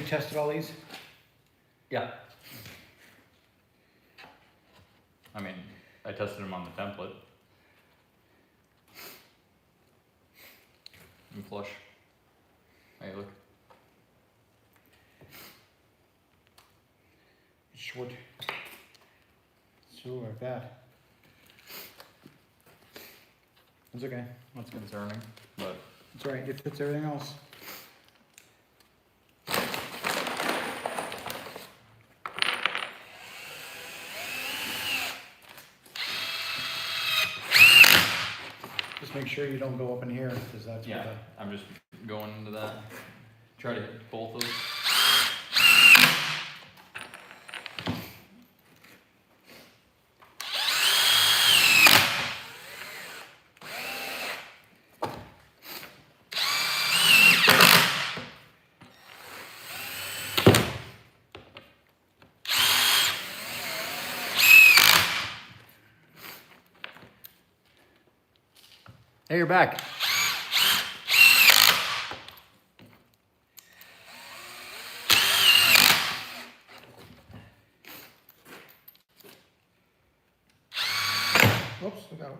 tested all these? Yeah. I mean, I tested them on the template. And flush. Hey, look. Short. Sure, bad. It's okay. That's concerning, but It's alright, it fits everything else. Just make sure you don't go up in here, because that's yeah, what I'm just going into that. Try to hit both of those. Hey, you're back. Oops, look out.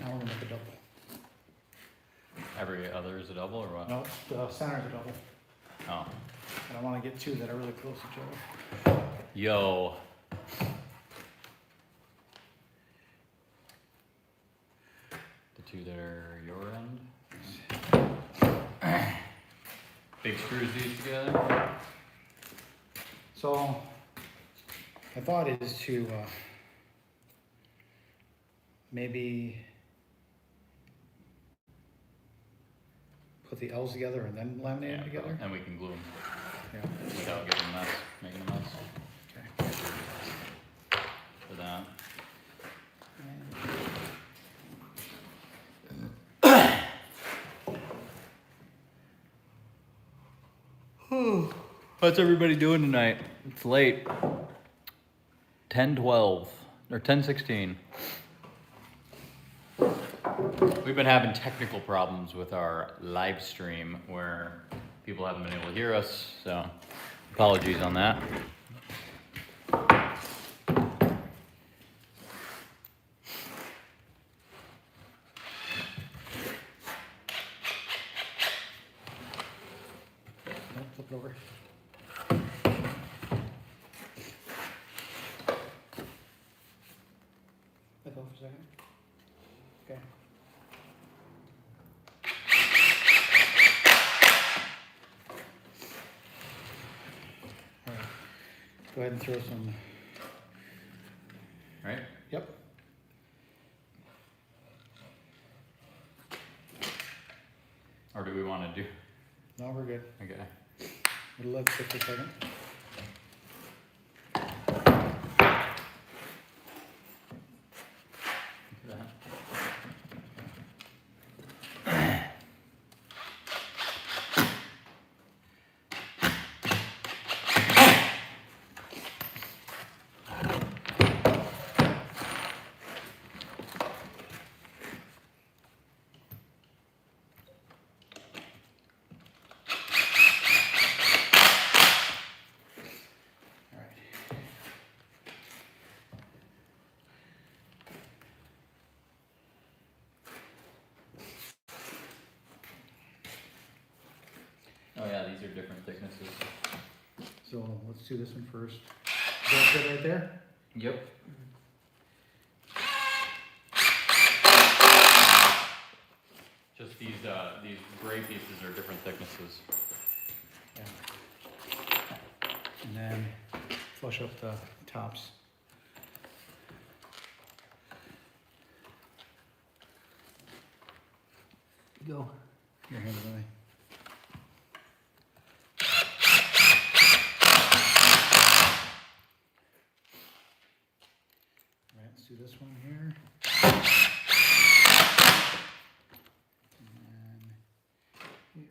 Now we're gonna make a double. Every other is a double or what? No, the center's a double. Oh. And I wanna get two that are really close to each other. Yo. The two that are your end. Big screws these together. So, my thought is to maybe put the L's together and then laminate them together. And we can glue them Yeah. without getting a mess, making a mess Okay. for that. What's everybody doing tonight? It's late. 10:12 or 10:16. We've been having technical problems with our live stream where people haven't been able to hear us, so apologies on that. Nope, flip it over. Let go for a second. Okay. All right. Go ahead and throw some. Right? Yep. Or do we want to do? No, we're good. Okay. We'll let it sit for a second. All right. Oh yeah, these are different thicknesses. So let's do this one first. Is that good right there? Yep. Just These gray pieces are different thicknesses. Yeah. And then flush up the tops. Go. Your hand away. All right, let's do this one here. And here.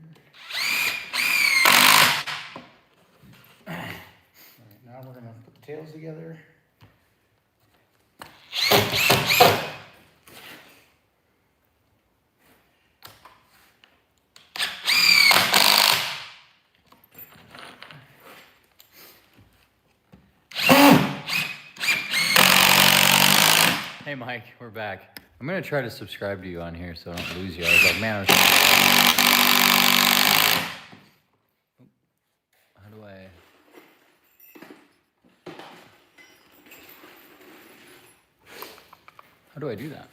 All right, now we're gonna put the tails together. Hey Mike, we're back. I'm gonna try to subscribe to you on here so I don't lose you. I was like, man, how do I do that?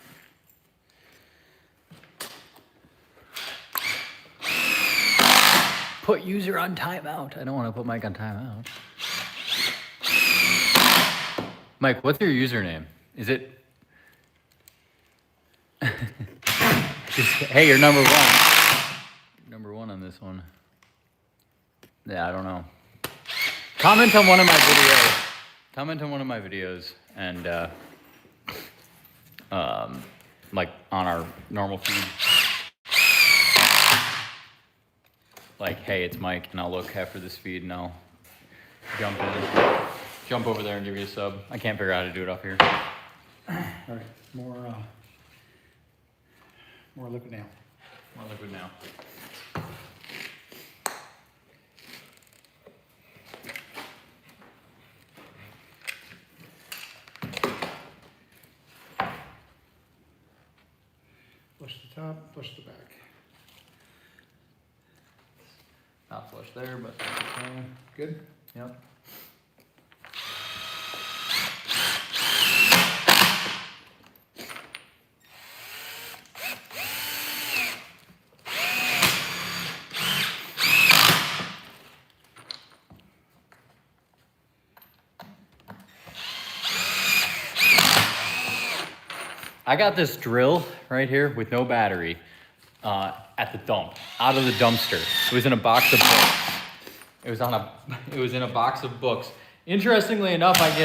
Put user on timeout. I don't want to put Mike on timeout. Mike, what's your username? Is it? Hey, you're number one. Number one on this one. Yeah, I don't know. Comment on one of my videos. Comment on one of my videos and like on our normal feed. Like, hey, it's Mike, and I'll look after this feed and I'll jump over there and give you a sub. I can't figure out how to do it up here. All right, more liquid now. More liquid now. Flush the top, flush the back. Not flush there, but okay. Good? Yep. I got this drill right here with no battery at the dump, out of the dumpster. It was in a box of books. It was in a box of books. Interestingly enough, I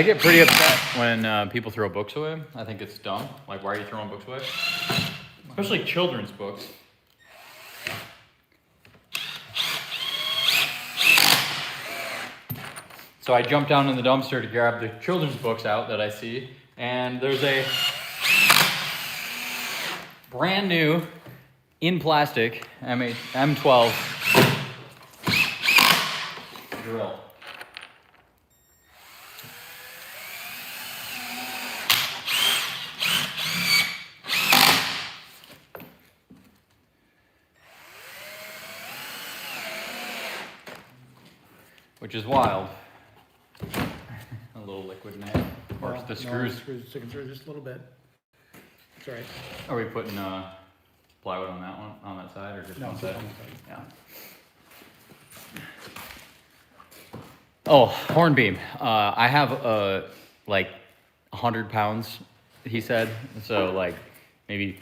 get pretty upset when people throw books away. I think it's dumb. Like, why are you throwing books away? Especially children's books. So I jumped down in the dumpster to grab the children's books out that I see, and there's a brand new, in plastic, M12 drill. Which is wild. A little liquid now. Or No, the no, screws. screws sticking through just a little bit. It's all right. Are we putting plywood on that one, on that side, or just No, one just side? on the side. Yeah. Oh, horn beam. I have like 100 pounds, he said. So like maybe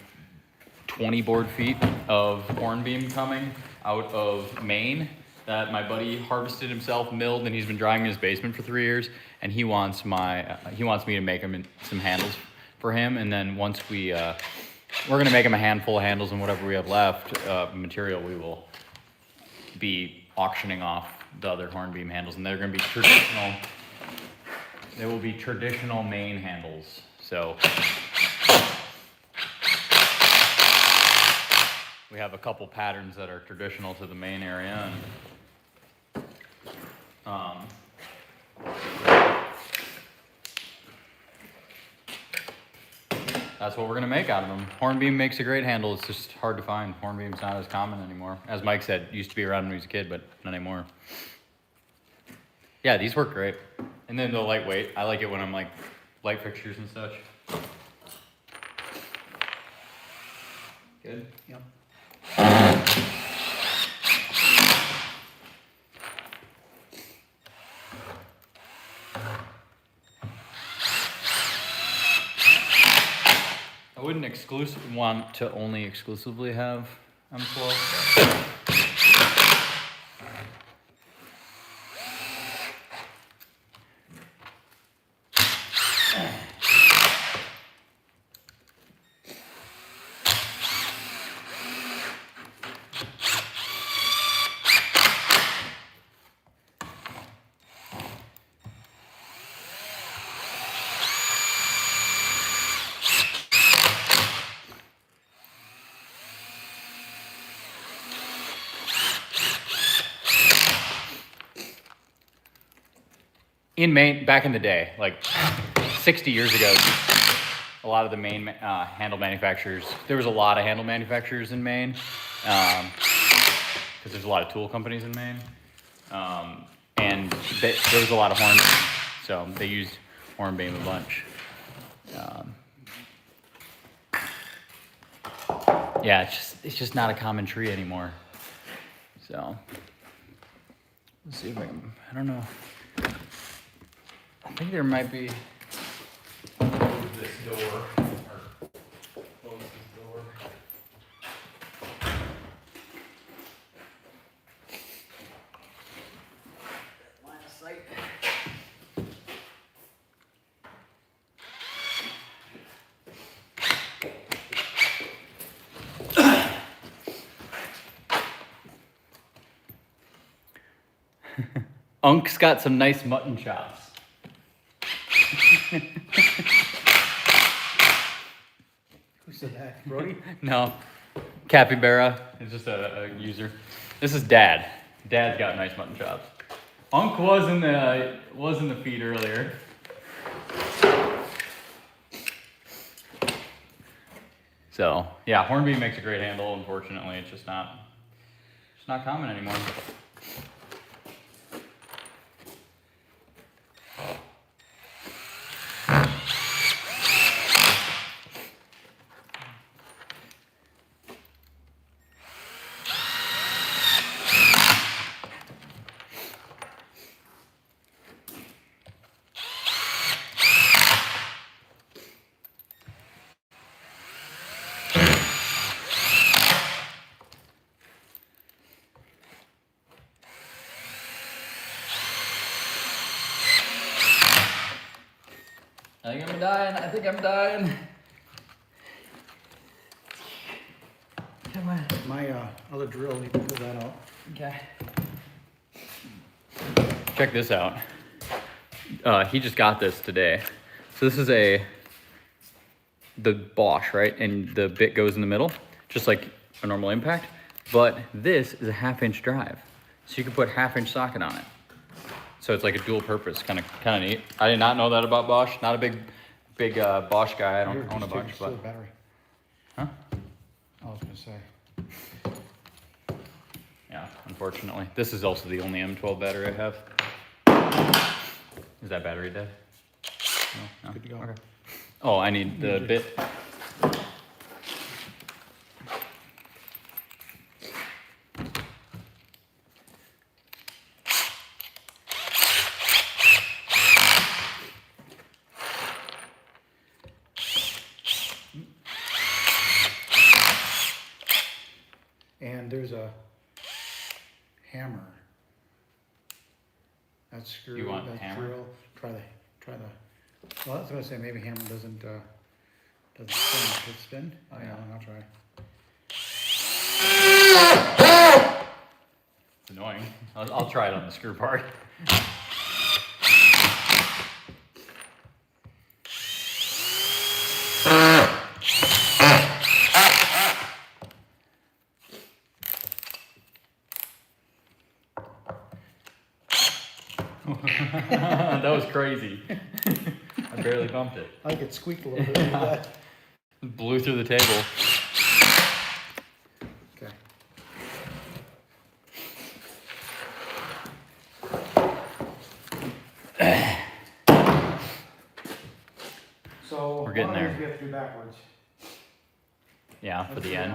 20 board feet of horn beam coming out of Maine that my buddy harvested himself, milled, and he's been drying in his basement for 3 years. And he wants me to make him some handles for him. And then once we're gonna make him a handful of handles, and whatever we have left material, we will be auctioning off the other horn beam handles, and they're gonna be traditional. They will be traditional Maine handles. So we have a couple patterns that are traditional to the Maine area, and that's what we're gonna make out of them. Horn beam makes a great handle. It's just hard to find. Horn beam's not as common anymore. As Mike said, used to be around when he was a kid, but not anymore. Yeah, these work great. And then the lightweight. I like it when I'm like light fixtures and such. Good. Yep. I wouldn't want to only exclusively have M12. In Maine, back in the day, like 60 years ago, a lot of the Maine handle manufacturers, there was a lot of handle manufacturers in Maine, because there's a lot of tool companies in Maine, and there was a lot of horn, so they used hornbeam a bunch. Yeah, it's just not a common tree anymore. So let's see if I don't know. I think there might be close this door or close this door. Line of sight. Unk's got some nice mutton chops. Who said that? Brody? No, Capybara is just a user. This is Dad. Dad's got nice mutton chops. Unk was in the feed earlier. So yeah, hornbeam makes a great handle. Unfortunately, it's just not common anymore. I think I'm dying. Come on. My other drill, you can pull that out. Okay. Check this out. He just got this today. So this is the Bosch, right? And the bit goes in the middle, just like a normal impact. But this is a 1/2-inch drive. So you can put 1/2-inch socket on it. So it's like a dual purpose, kind of neat. I did not know that about Bosch. Not a big Bosch guy. I don't own a bunch, but. Battery. Huh? I was gonna say. Yeah, unfortunately. This is also the only M12 battery I have. Is that battery dead? No? Good to go. Okay. Oh, I need the bit. And there's a hammer. That screw, You want that hammer? drill. Try the. Well, I was gonna say maybe hammer doesn't spin. Does it spin? Oh, yeah. I'll try. It's annoying. I'll try it on the screw part. That was crazy. I barely bumped it. I think it squeaked a little bit. Like that. Blew through the table. Okay. So We're getting one of there. these we have to do backwards. Yeah, for the end.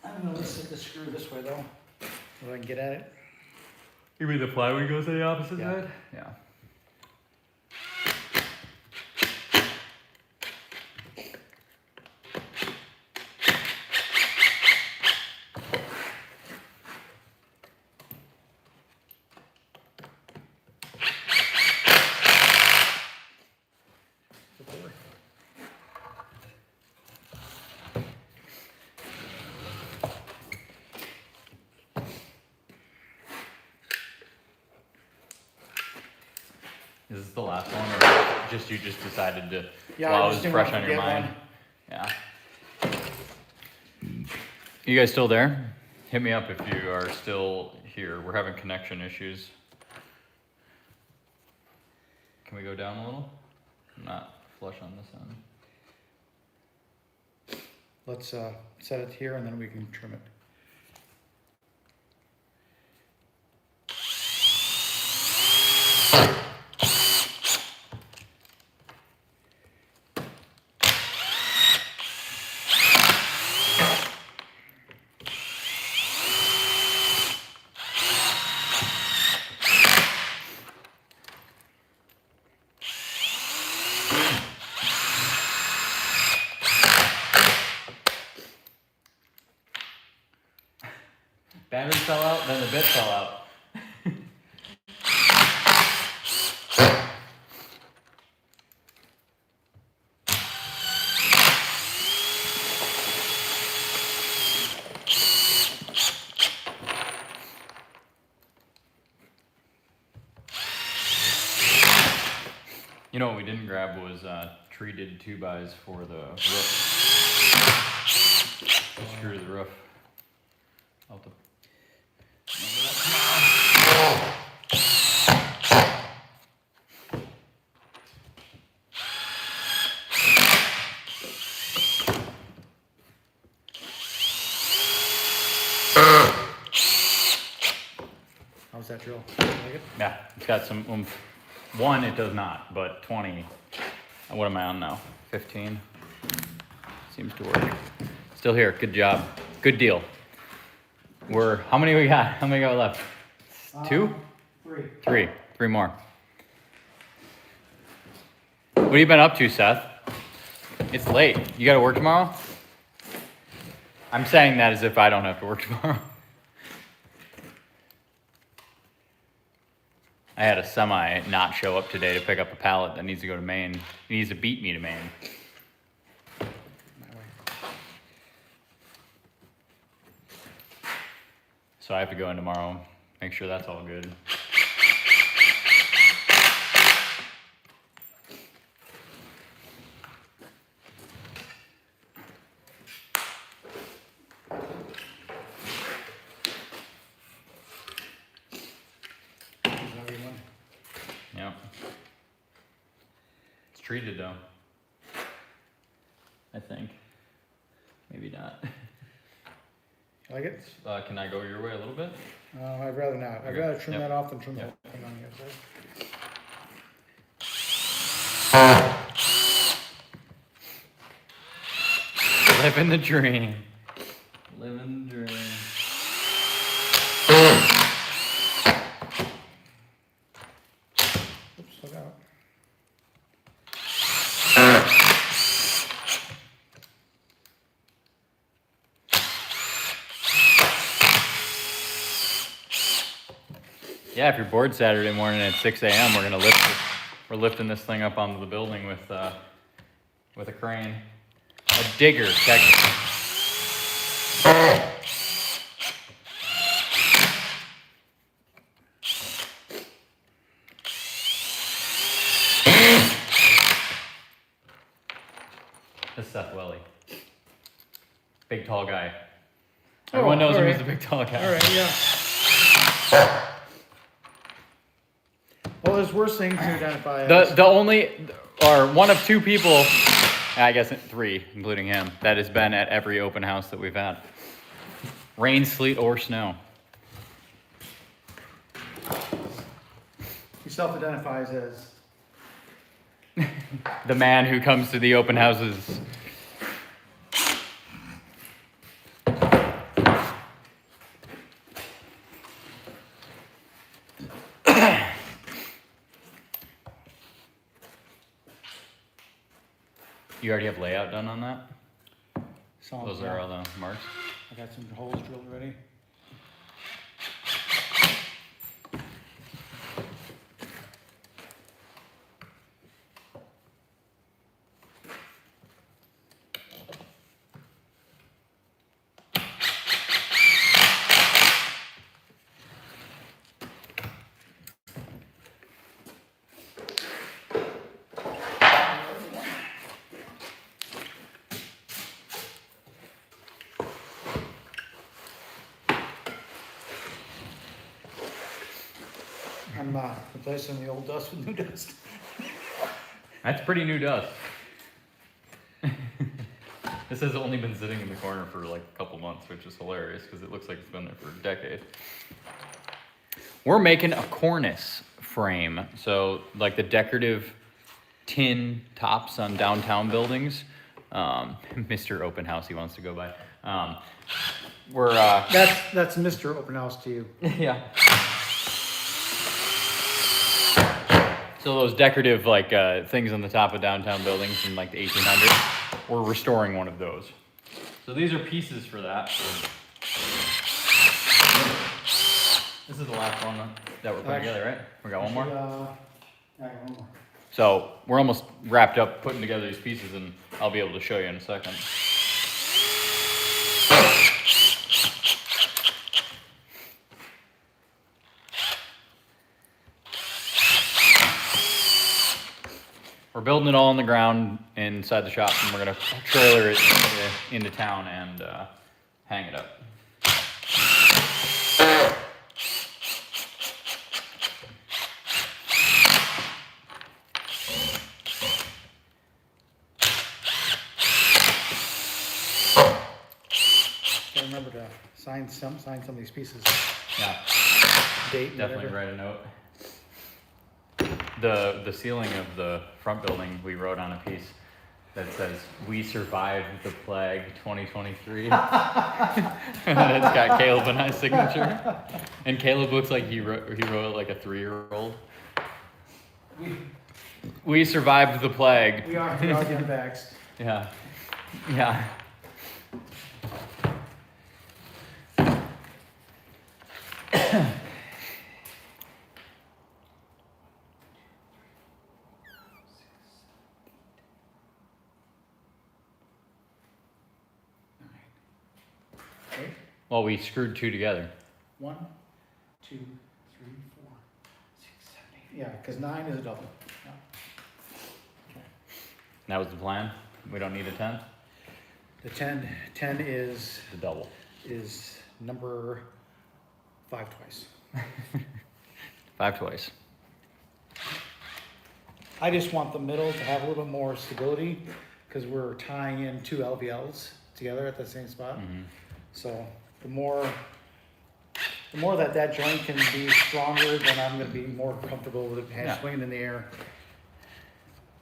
I'm gonna set the screw this way though, so I can get at it. You mean the plywood goes to the opposite Yeah. side? Yeah. Is this the last one, or just you just decided to, Yeah, while I it just was didn't fresh want on to your forget mind? one. Yeah. You guys still there? Hit me up if you are still here. We're having connection issues. Can we go down a little? I'm not flush on this end. Let's set it here and then we can trim it. Battery fell out, then the bit fell out. You know what we didn't grab was treated 2x for the roof. Screw the roof. I'll have to remember that tomorrow. How's that drill? You like it? Yeah, it's got some oomph. 1, it does not, but 20. What am I on now? 15? Seems to work. Still here, good job. Good deal. How many we got? How many got left? 2? 3. 3 more. What have you been up to, Seth? It's late. You gotta work tomorrow? I'm saying that as if I don't have to work tomorrow. I had a semi not show up today to pick up a pallet that needs to go to Maine. He needs to beat me to Maine. My way. So I have to go in tomorrow, make sure that's all good. Another one. Yeah. It's treated though. I think. Maybe not. You like it? Can I go your way a little bit? I'd rather not. I'd Okay. rather trim Yep. that off than trim the Yep. whole thing on the outside. Living the dream. Living the dream. Oops, look out. Yeah, if you're bored Saturday morning at 6 a.m., we're lifting this thing up onto the building with a crane. A digger, technically. This is Seth Welly. Big tall guy. Everyone knows him as the big tall guy. All right, yeah. Well, there's worse things to identify as. The only, or one of 2 people, I guess 3, including him, that has been at every open house that we've had. Rain, sleet, or snow. You self-identifies as, The man who comes to the open houses. You already have layout done on that? Those are all the marks? I got some holes drilled already. I'm replacing the old dust with new dust. That's pretty new dust. This has only been sitting in the corner for like a couple months, which is hilarious because it looks like it's been there for a decade. We're making a cornice frame. So like the decorative tin tops on downtown buildings. Mr. Open House he wants to go by. We're That's Mr. Open House to you. yeah. So those decorative like things on the top of downtown buildings from like the 1800s, we're restoring one of those. So these are pieces for that. This is the last one that we're putting together, right? We got one more? I got one more. So we're almost wrapped up putting together these pieces and I'll be able to show you in a second. We're building it all on the ground inside the shop and we're gonna trailer it into town and hang it up. I remember to sign some of these pieces. Yeah, Date and definitely whatever. write a note. The ceiling of the front building, we wrote on a piece that says, "We survived the plague 2023." And it's got Caleb and I's signature. And Caleb looks like he wrote it like a 3-year-old. We survived the plague. We are getting vaxxed. Yeah. Yeah. Okay. Well, we screwed 2 together. 1, 2, 3, 4, 6, 7, 8. Yeah, because 9 is a double. Yeah. That was the plan. We don't need a 10th. The 10 is The double. number 5 twice. 5 twice. I just want the middle to have a little bit more stability because we're tying in 2 LVLs together at the same spot. Mhm. So the more that joint can be stronger, then I'm going to be more comfortable with it Yeah. swinging in the air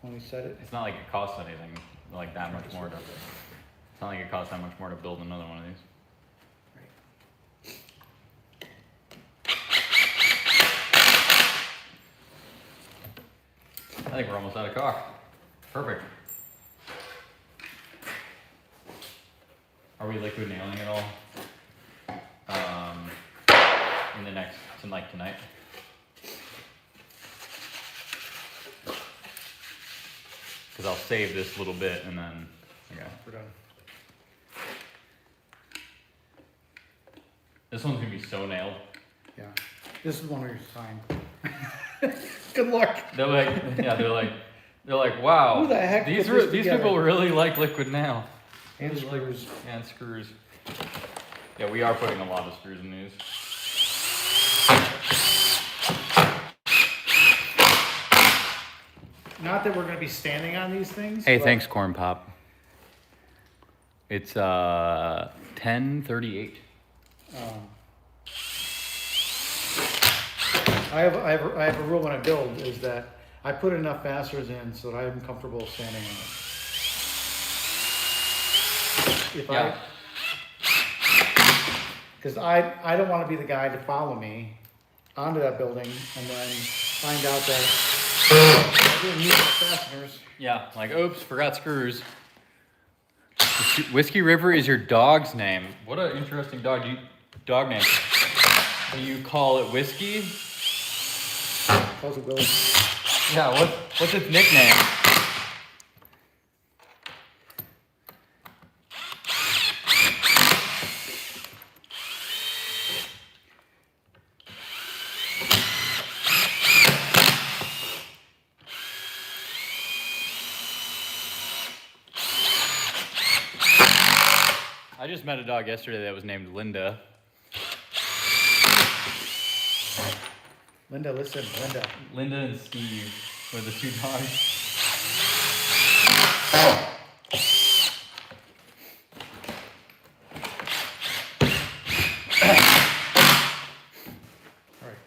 when we set it. It's not like it costs anything like that much more to. It's not like it costs that much more to build another one of these. I think we're almost out of caulk. Perfect. Are we liquid nailing it all? In the next, tonight? Because I'll save this little bit and then, okay. We're done. This one's gonna be so nailed. Yeah. This is one we signed. Good luck. They're like, wow. Who the heck These put this these together? people really like liquid nail. And screws. And screws. Yeah, we are putting a lot of screws in these. Not that we're going to be standing on these things. Hey, but thanks, Corn Pop. It's 10:38. I have a rule when I build is that I put enough fasteners in so that I'm comfortable standing on it. If Yeah. because I don't want to be the guy to follow me onto that building and then find out that I didn't use the fasteners. Yeah, like, oops, forgot screws. Whiskey River is your dog's name. What an interesting dog name. Do you call it Whiskey? Calls it Willie. Yeah, what's its nickname? I just met a dog yesterday that was named Linda. Linda, listen, Linda. Linda and Steve were the two dogs. All right.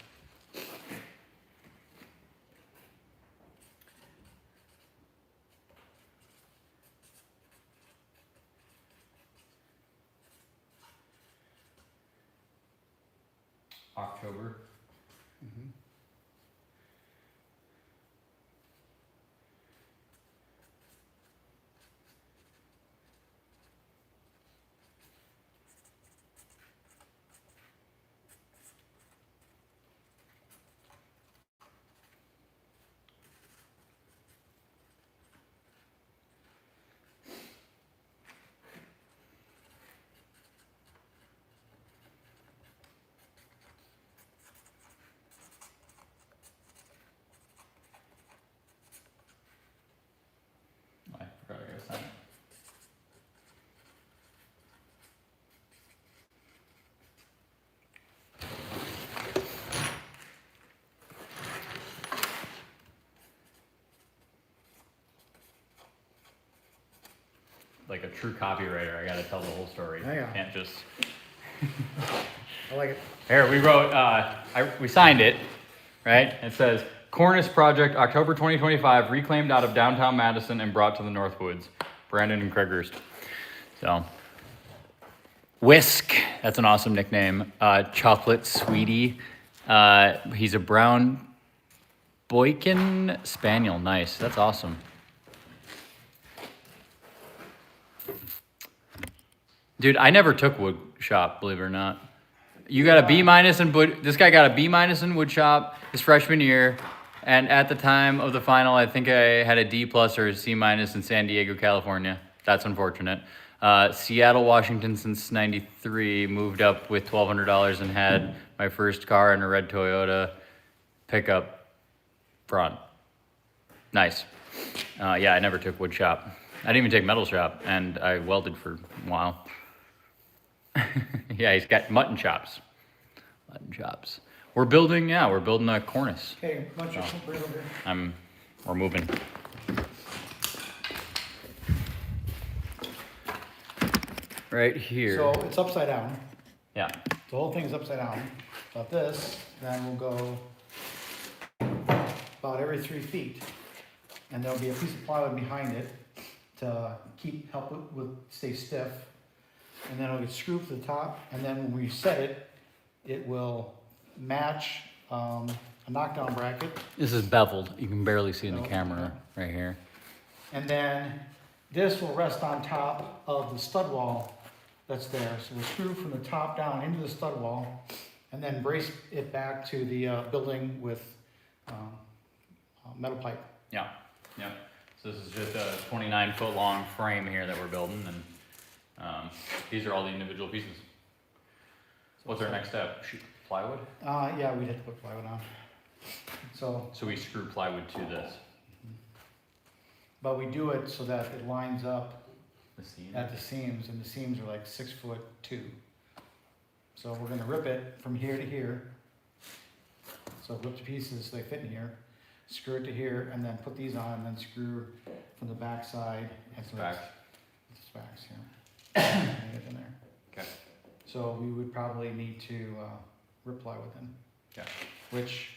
October. I forgot I gotta sign it. Like a true copywriter, I gotta tell the whole story. Yeah. Can't just. I like it. Here, we wrote, we signed it, right? It says, Cornice Project, October 2025, reclaimed out of downtown Madison and brought to the Northwoods. Brandon and Craig Hurst. So, Whisk, that's an awesome nickname. Chocolate Sweetie. He's a brown Boykin Spaniel. Nice, that's awesome. Dude, I never took wood shop, believe it or not. You got a B minus in wood. This guy got a B minus in wood shop his freshman year, and at the time of the final, I think I had a D plus or a C minus in San Diego, California. That's unfortunate. Seattle, Washington since '93. Moved up with $1,200 and had my first car in a red Toyota pickup front. Nice. Yeah, I never took wood shop. I didn't even take metal shop, and I welded for a while. Yeah, he's got mutton chops. Mutton chops. We're building a cornice. Okay, bunch of bring it over here. We're moving. Right here. So it's upside down. Yeah. The whole thing is upside down. But this, then will go about every 3 feet. And there'll be a piece of plywood behind it to help it with stay stiff. And then it'll get screwed to the top. And then when we set it, it will match a knockdown bracket. This is beveled. You can barely see in the No, camera right here. And then this will rest on top of the stud wall that's there. So we'll screw from the top down into the stud wall and then brace it back to the building with metal pipe. Yeah. Yeah. So this is just a 29-foot long frame here that we're building, and these are all the individual pieces. What's our next step? Shoot plywood? Yeah, we'd have to put plywood on. So we screw plywood to this. but we do it so that it lines up The seam. at the seams, and the seams are like 6'2". So we're gonna rip it from here to here. So rip the pieces, they fit in here, screw it to here, and then put these on, and then screw from the back side. And so Back. It's backs, yeah. And get in there. Okay. So we would probably need to rip plywood then. Okay. Which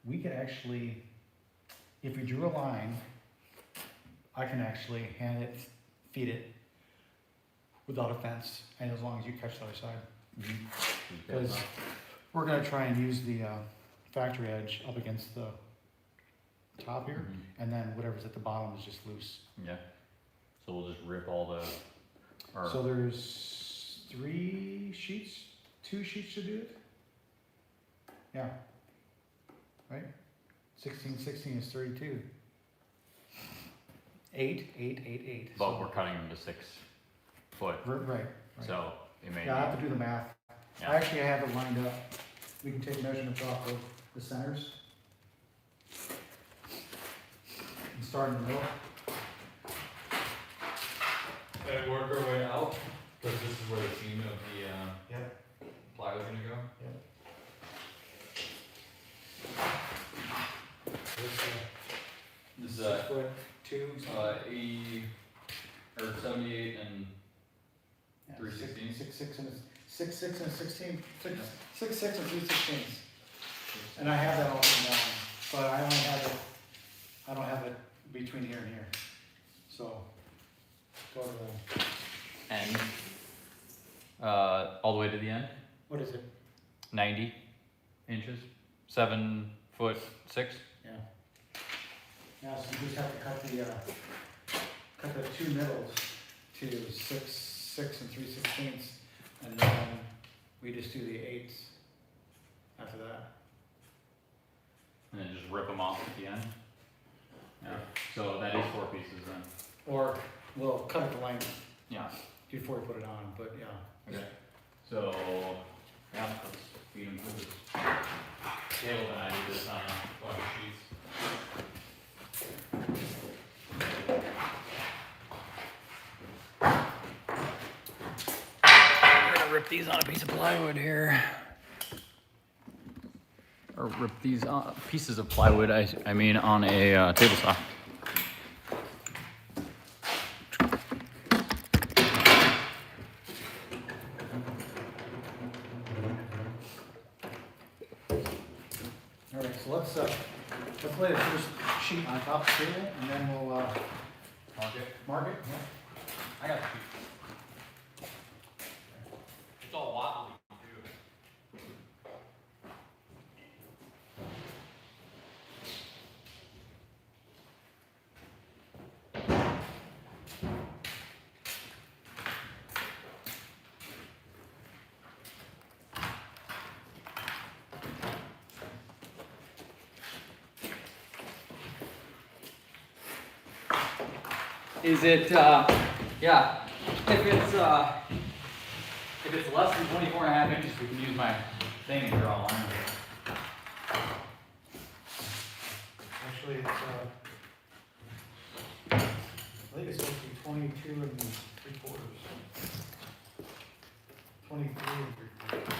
we could actually, if we drew a line, I can actually hand it, feed it without a fence, and as long as you catch the other side. Because we're gonna try and use the factory edge up against the top here, and then whatever's at the bottom is just loose. Yeah. So we'll just rip all the. Or, So there's 2 sheets to do it? Yeah. Right? 16, 16 is 32. 8, 8, 8, 8. but So- we're cutting them to 6 foot. Right. So it may. Yeah, I have to do the math. Yeah. Actually, I have it lined up. We can take measurements off of the centers. And start in the middle. And work our way out, because this is where the seam of the Yep. plywood's gonna go. This is 6 foot 2. 80 or 78 and 3/16. 6, 6 and 6, 6 and 16. 6, 6 and 3/16. And I have that all written down, but I don't have it between here and here. So, go to the, end. All the way to the end. what is it? 90 inches. 7 foot 6. Yeah. Now, so you just have to cut the 2 middles to 6, 6 and 3/16, and then we just do the 8s after that. And then just rip them off at the end. Yeah. So that is 4 pieces then. Or we'll cut it to length Yeah. before we put it on, but yeah. Okay. So, yeah, let's feed them through this. Caleb and I did this on a bunch of sheets. We're gonna rip these on a piece of plywood here. Or rip these pieces of plywood, I mean on a table saw. All right, so let's lay the first sheet on top of the table, and then we'll Mark it. mark it. Yeah. I got the sheet. It's all wobbly too. Is it, yeah, if it's less than 24 and a half inches, we can use my thing and draw a line. Actually, it's I think it's supposed to be 22 and 3/4. 23 and 3/4.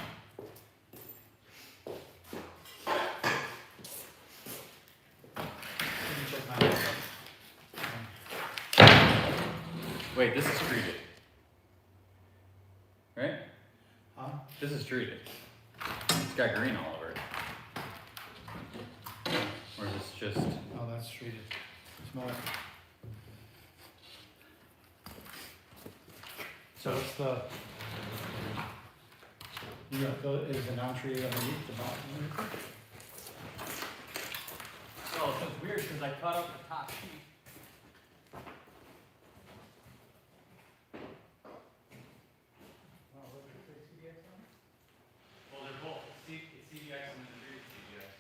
Let me check my. Wait, this is treated. Right? Huh? This is treated. It's got green all over it. Or is this just, Oh, that's treated. Smell it. So it's the, is the non-treated underneath the bottom? oh, so it's weird because I cut up the top sheet. Well, they're both CDX and then treated CDX.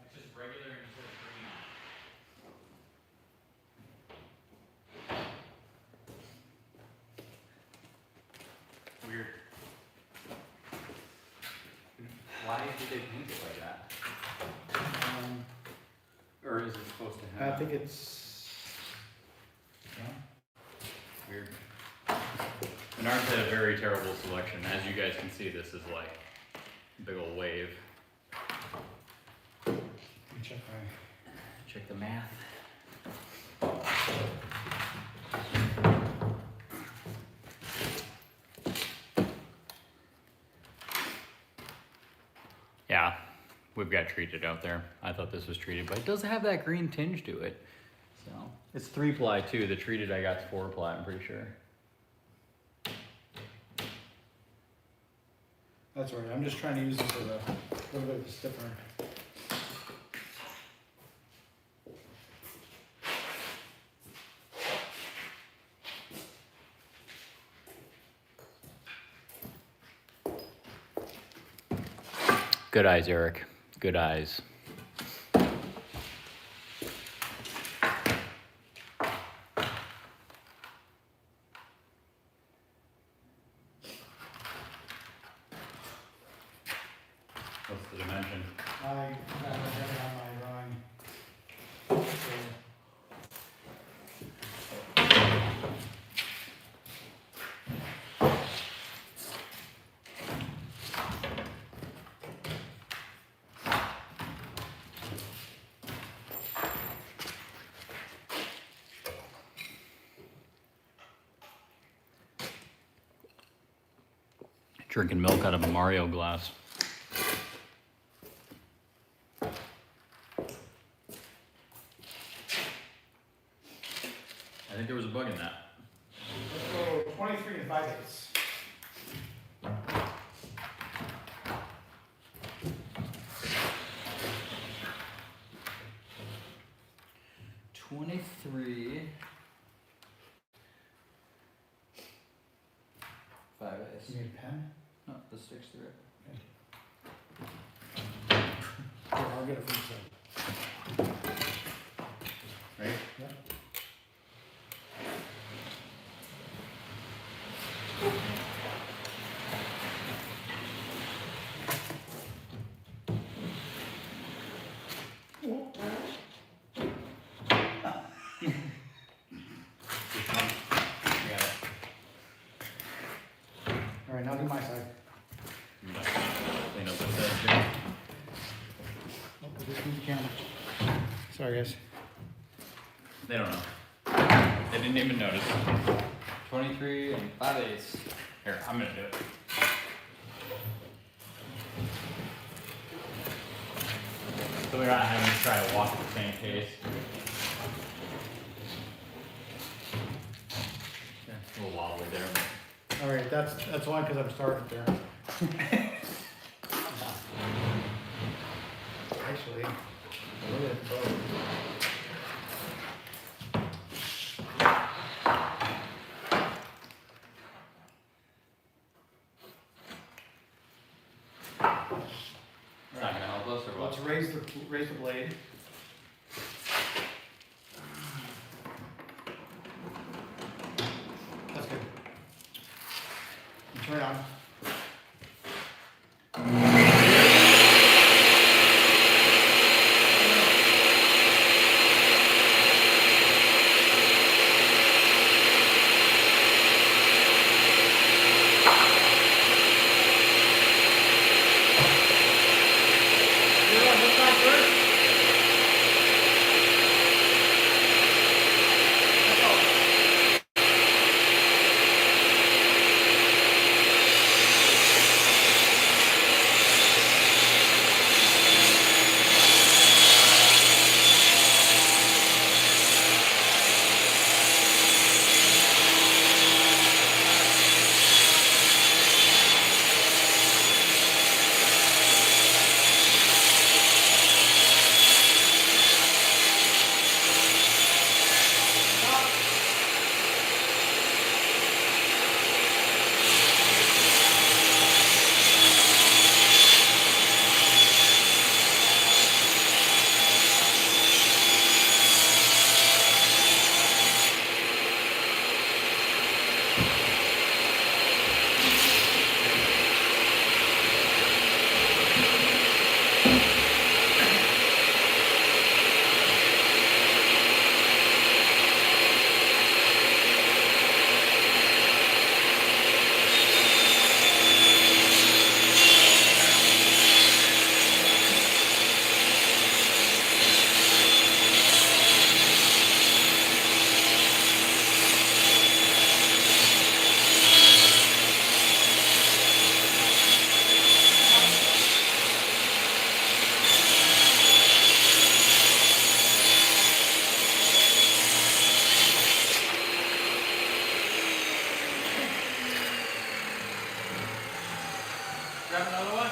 It's just regular and sort of green. Weird. Why did they paint it like that? Or is it supposed to have? I think it's, yeah. Weird. Menards had a very terrible selection. As you guys can see, this is like a big old wave. Let me check my. Check the math. we've got treated out there. I thought this was treated, but it does have that green tinge to it. So it's 3-ply too. The treated I got's 4-ply, I'm pretty sure. That's all right, I'm just trying to use this as a little bit of a stiffer. Good eyes, Eric. Good eyes. What's the dimension? I have it on my drawing. Drinking milk out of a Mario glass. I think there was a bug in that. Let's go 23 and 5/8. $23. 5 You need a pen? No, this sticks through it. Here, I'll get it from the side. Right? Yeah. You got it. All right, now do my side. Clean up this edge here. Oh, just move the camera. Sorry, guys. They don't know. They didn't even notice. 23 and 5/8. Here, I'm gonna do it. So we're not having to try to walk at the same pace. Yeah, a little wobbly there. But All right, that's why, because I'm starting there. Actually, look at it both. You're not gonna help us or what? Let's raise the blade. That's good. And turn it on. grab another one?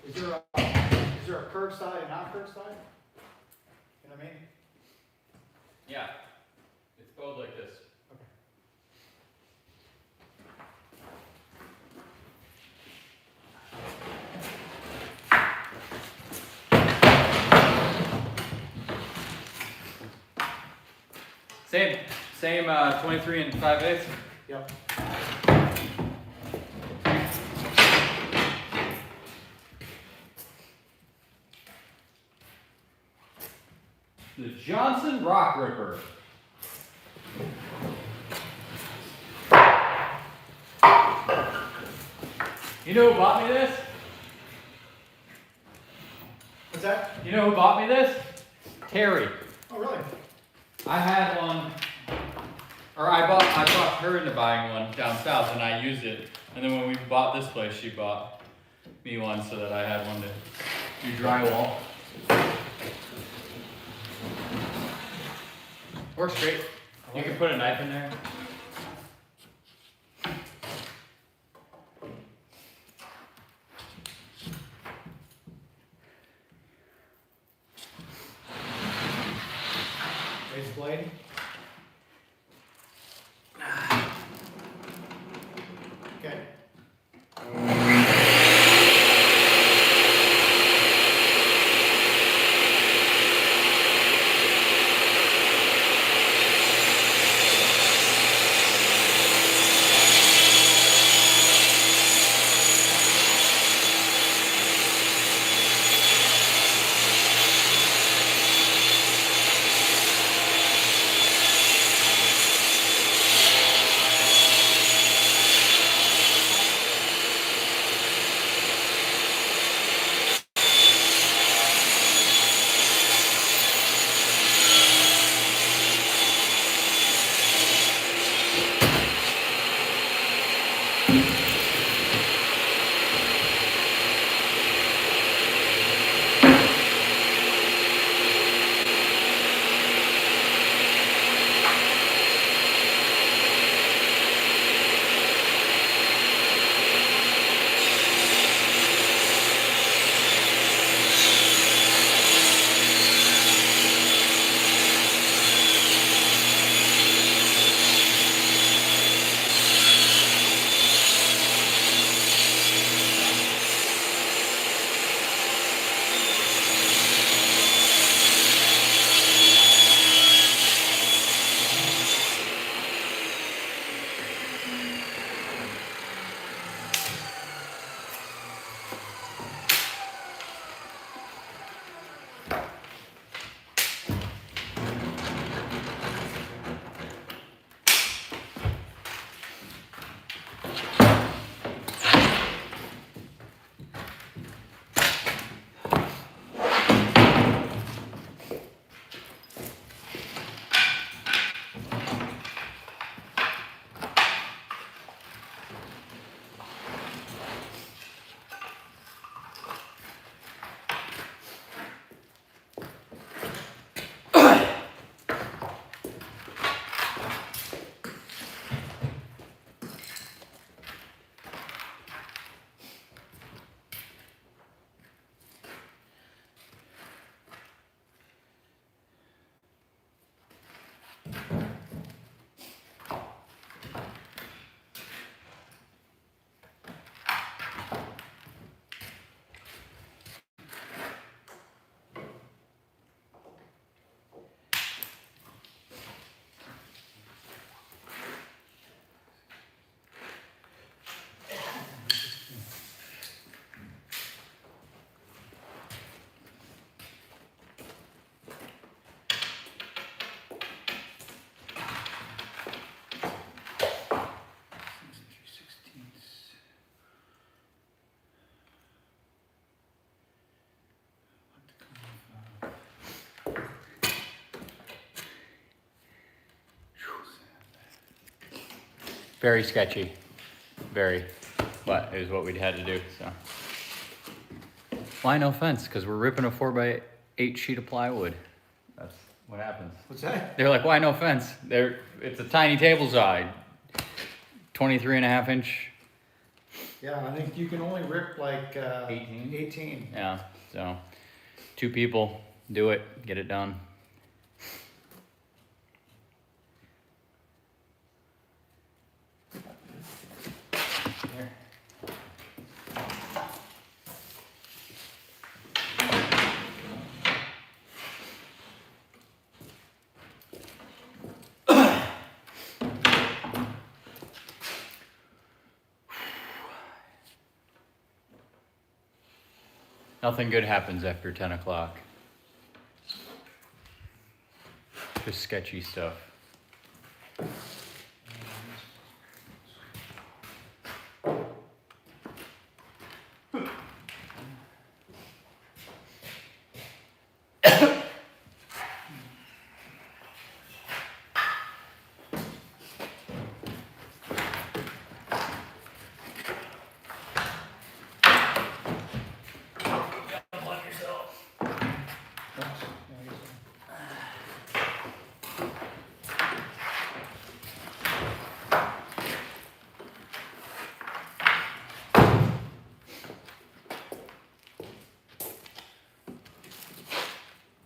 Is there a curbside and not curbside? You know what I mean? Yeah. It's bowed like this. Same 23 and 5/8. Yep. The Johnson Rock Ripper. You know who bought me this? What's that? You know who bought me this? Terry. Oh, really? I had one, or I talked her into buying one down south, and I used it. And then when we bought this place, she bought me one so that I had one to do drywall. Works great. You can put a knife in there. Raise the blade. Okay. very sketchy, very, but it was what we'd had to do, so. Why no fence? Because we're ripping a 4x8 sheet of plywood. That's what happens. What's that? They're like, why no fence? It's a tiny table saw, 23.5 inch. Yeah, I think you can only rip like 18? 18. Yeah, so 2 people, do it, get it done. Here. Nothing good happens after 10 o'clock. Just sketchy stuff.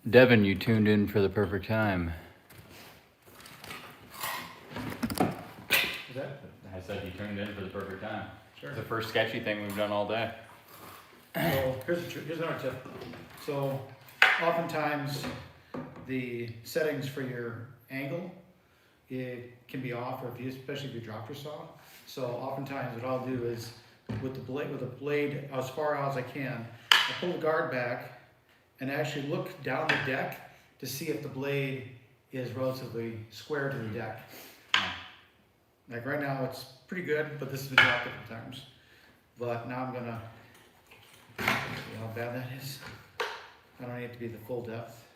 Devin, you tuned in for the perfect time. Is that? I said you tuned in for the perfect time. Sure. It's the first sketchy thing we've done all day. So here's another tip. So oftentimes the settings for your angle, it can be off, or especially if you drop your saw. So oftentimes what I'll do is with the blade as far out as I can, I pull the guard back and actually look down the deck to see if the blade is relatively square to the deck. Like right now it's pretty good, but this has been dropped a couple times. But now I'm gonna see how bad that is. I don't need it to be the full depth.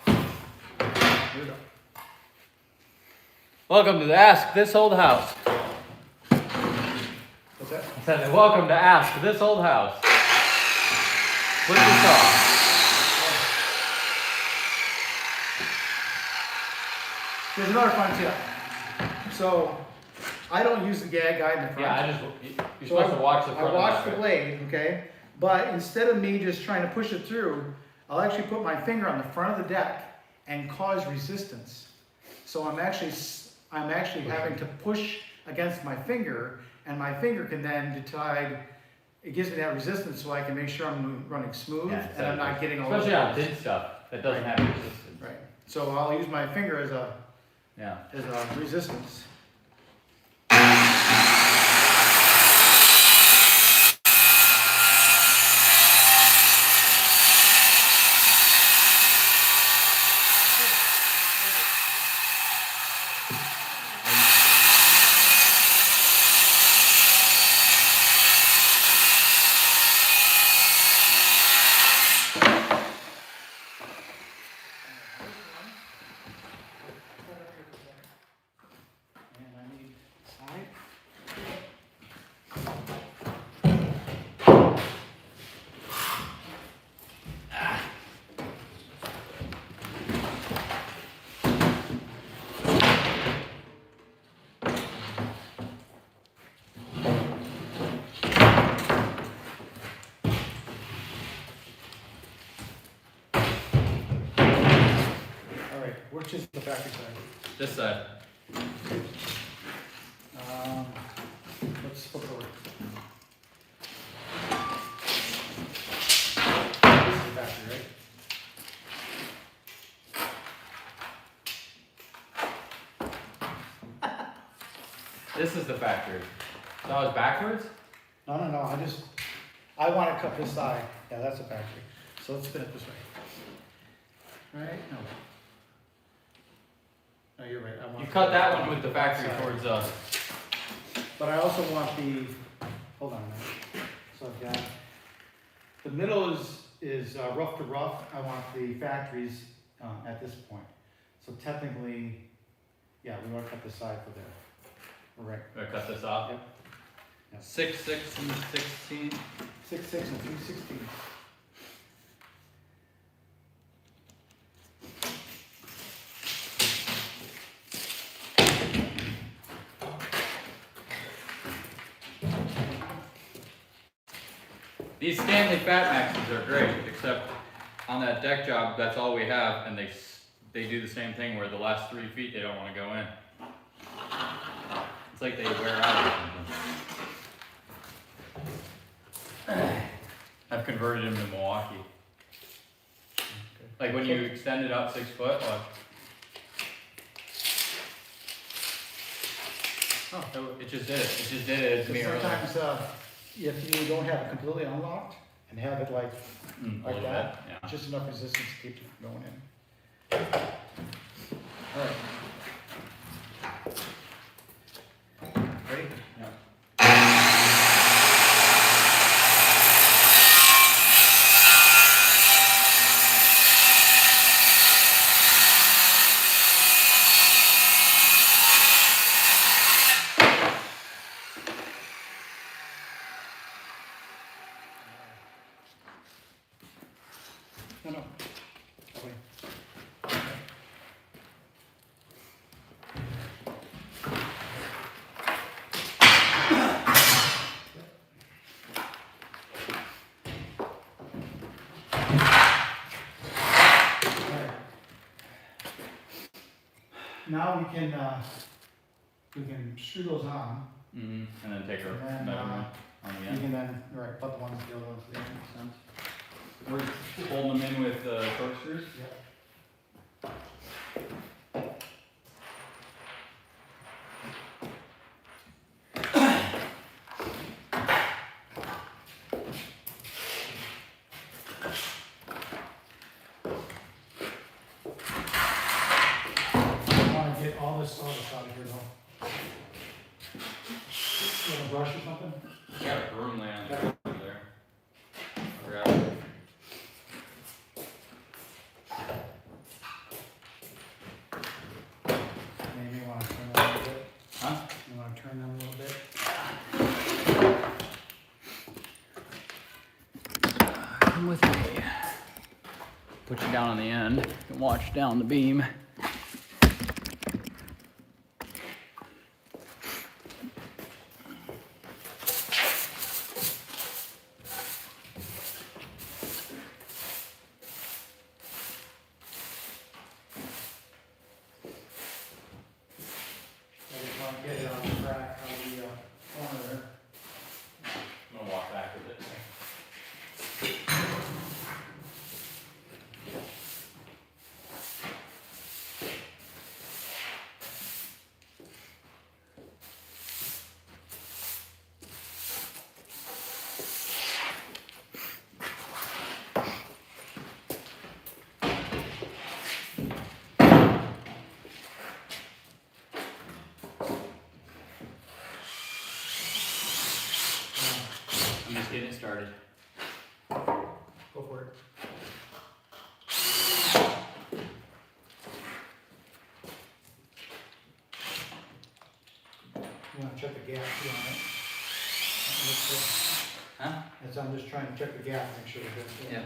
Here we go. Welcome to the Ask This Old House. What's that? I said, welcome to Ask This Old House. Flip your saw. Here's another fun tip. So I don't use the gag guide in the front. Yeah, you're So supposed to watch the front I watch of the it. blade, okay? But instead of me just trying to push it through, I'll actually put my finger on the front of the deck and cause resistance. So I'm actually having to push against my finger, and my finger can then decide. It gives me that resistance, so I can make sure I'm running smooth and I'm not getting all especially over on the thin stuff that doesn't have resistance. Right. So I'll use my finger as a Yeah. resistance. And I need side. All right, which is the factory side? This side. Let's flip it over. This is the factory, right? This is the factory. So I was backwards? No, I want to cut this side. Yeah, that's the factory. So let's spin it this way. Right? No. No, you're right. I want You cut that one with the factory towards us. But I also want the, hold on a minute. So I've got, the middle is rough to rough. I want the factories at this point. So technically, Yeah, we wanna cut the side for there. Right. Cut this off? Yep. Yep. 6, 6, and 16. 6 and 3/16. These Stanley Fat Maxes are great, except on that deck job, that's all we have, and they do the same thing where the last 3 feet they don't want to go in. It's like they wear out or something. I've converted them to Milwaukee. Like when you extend it out 6 foot, like. Oh, it just did it. It just did it to me earlier. Sometimes, if you don't have it completely unlocked and have it like A like little that, bit, yeah. just enough resistance to keep it from going in. Alright. Ready? Yeah. No, no. Okay. Alright. Now we can screw those on. Mm-hmm. And then take our And then, measurement on the You end. can then, right, put the ones, the other ones there. Makes sense. We're holding them in with corkscrews. Yep. I want to get all this sawdust out of here though. You want a brush or something? Got a broom laying over there. Grab it. Maybe you want to turn them a little bit. Huh? You want to turn them a little bit? Come with me. Put you down on the end. You can watch down the beam. I just want to get it on the crack on the corner there. I'm gonna walk back with it. I'm just getting it started. Go for it. You want to check the gap too on it? Huh? As I'm just trying to check the gap, make sure we're good. Yeah.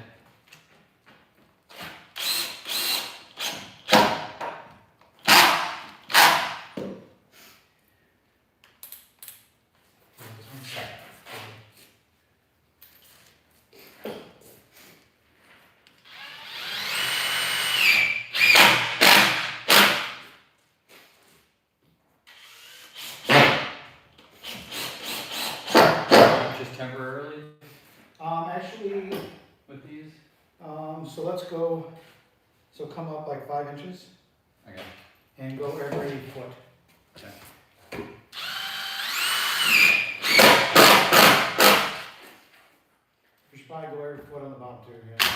This one's set. Just temporarily Actually, with these? so let's go, so come up like 5 inches Okay. and go every foot. Okay. You should probably go every foot on the bottom too, yeah.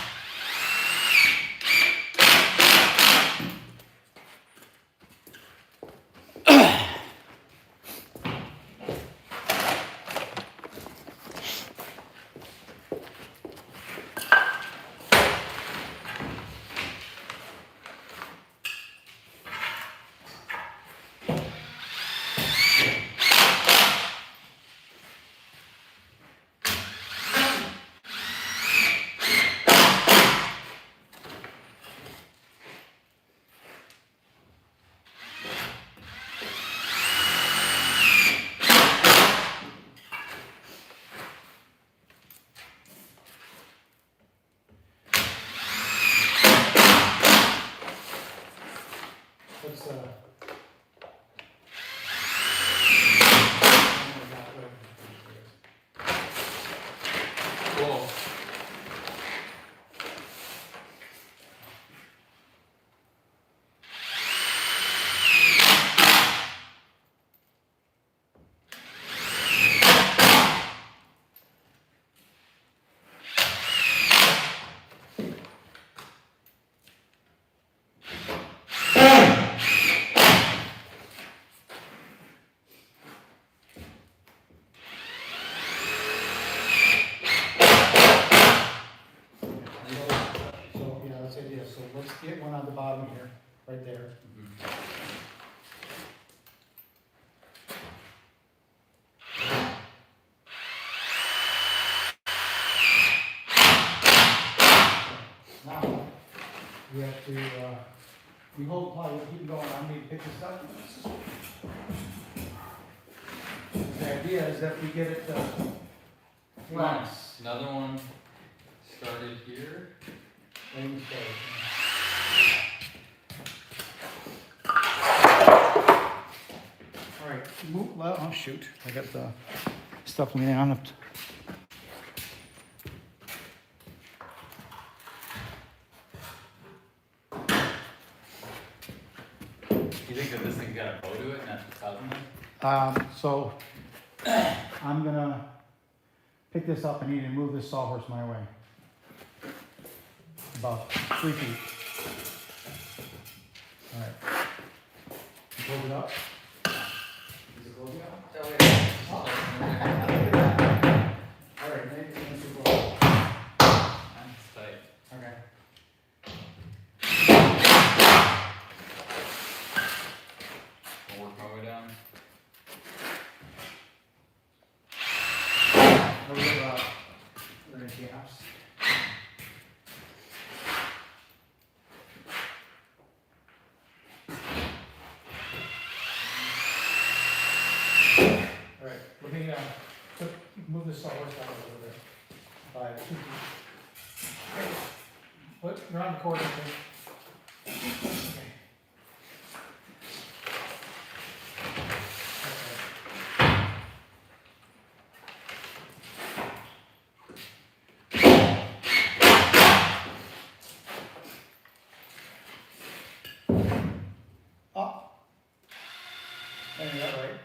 it's, Whoa. so, yeah, that's the idea, so let's get one on the bottom here, right there. Now, we have to, we hold plywood, keep going, I need to pick this up. The idea is that we get it, Nice. Another one started here. Let me start. All right, move, well, oh shoot, I got the stuff leaning on it. You think that this thing's got a bow to it and that's what's causing it? So, I'm gonna pick this up and need to move this sawhorse my way. About 3 feet. All right. Close it up. Is it closing up? All right, maybe it's too close. That's tight. Okay. I'll work my way down. We have, we're gonna gaps. All right, let me, move this sawhorse down a little bit by 2 feet. Put, you're on the cord, okay? Okay. Up. And is that right?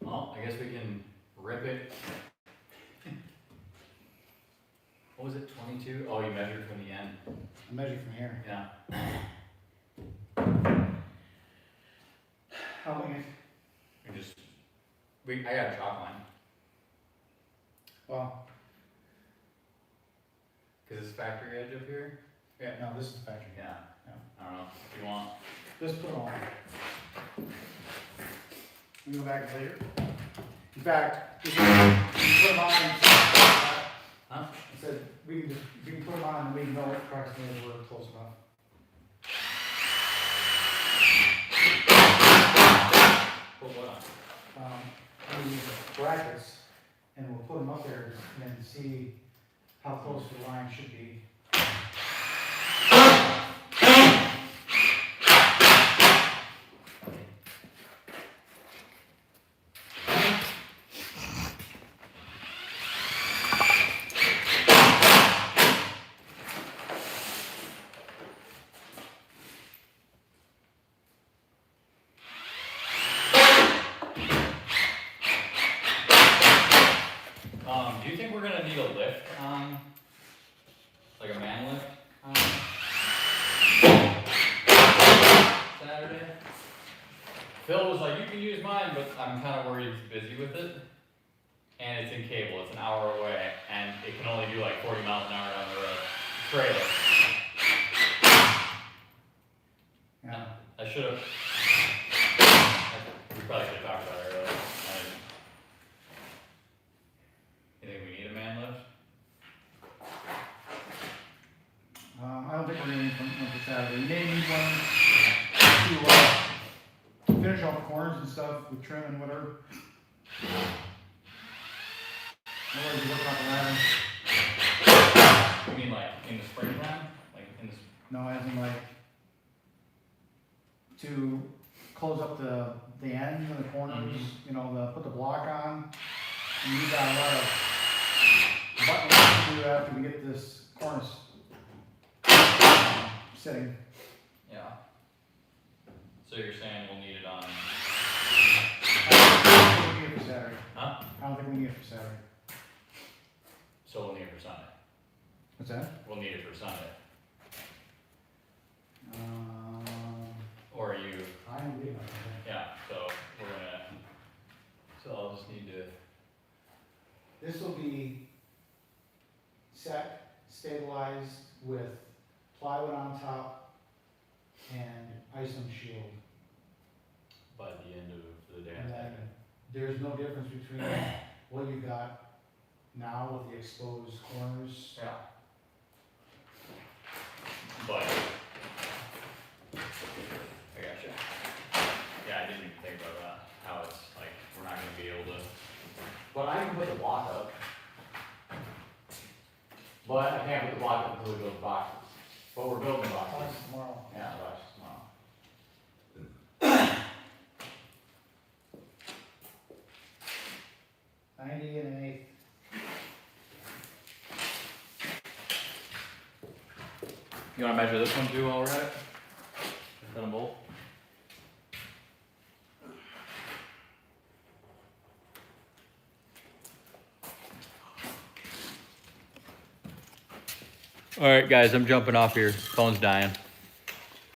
Well, I guess we can rip it. What was it, 22? Oh, you measured from the end. I measure from here. Yeah. How long is, I got a chalk line. well, Cause it's factory edge up here. yeah, no, this is factory. Yeah. Yeah. I don't know if you want. Just put it on. We go back later. In fact, if we put them on, Huh? I said, we can put them on and we know what approximately we're close enough. Put what on? We use brackets and we'll put them up there and then see how close the line should be. Do you think we're gonna need a lift on, like a man lift on Saturday? Phil was like, you can use mine, but I'm kind of worried he's busy with it. And it's in cable, it's an hour away, and it can only do like 40 miles an hour down the road. Trailer. Yeah. I should have. We probably should have talked about it earlier. You think we need a man lift? I don't think we're gonna need one for Saturday. We may need one to finish all the corners and stuff with trim and whatever. Otherwise, you work on the ladder. You mean like in the springtime? Like in the No, as in like to close up the ends and the corners, you know, put the block on. And you got a lot of buttons to do after we get this cornice sitting. Yeah. So you're saying we'll need it on, I don't think we need it for Saturday. huh? I don't think we need it for Saturday. So we'll need it for Sunday. What's that? We'll need it for Sunday. Or are you, I don't believe that. yeah, so we're gonna, so I'll just need to, This will be set, stabilized with plywood on top and ice and shield. by the end of the day. And then there's no difference between what you got now with the exposed corners. Yeah. But, I gotcha. Yeah, I didn't even think about that, how it's like, we're not gonna be able to, but I can put the block up. But I can't put the block up until we build the boxes, but we're building the boxes. Tomorrow. Yeah, the boxes tomorrow. 90 and an eighth. You wanna measure this one too while we're at it? Cut them both? Alright guys, I'm jumping off here, phone's dying.